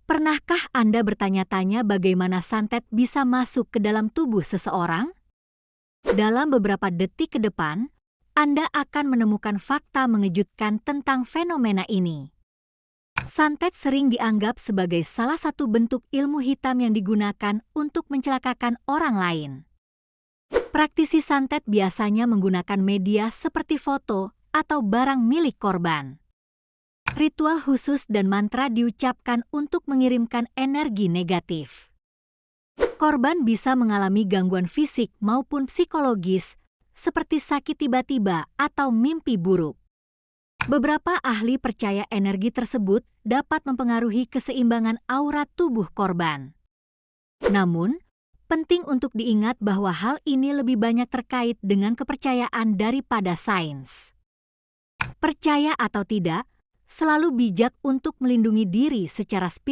Pernahkah Anda bertanya-tanya bagaimana santet bisa masuk ke dalam tubuh seseorang? Dalam beberapa detik ke depan, Anda akan menemukan fakta mengejutkan tentang fenomena ini. Santet sering dianggap sebagai salah satu bentuk ilmu hitam yang digunakan untuk mencelakakan orang lain. Praktisi santet biasanya menggunakan media seperti foto atau barang milik korban. Ritual khusus dan mantra diucapkan untuk mengirimkan energi negatif. Korban bisa mengalami gangguan fisik maupun psikologis, seperti sakit tiba-tiba atau mimpi buruk. Beberapa ahli percaya energi tersebut dapat mempengaruhi keseimbangan aura tubuh korban. Namun, penting untuk diingat bahwa hal ini lebih banyak terkait dengan kepercayaan daripada sains. Percaya atau tidak, selalu bijak untuk melindungi diri secara spiritual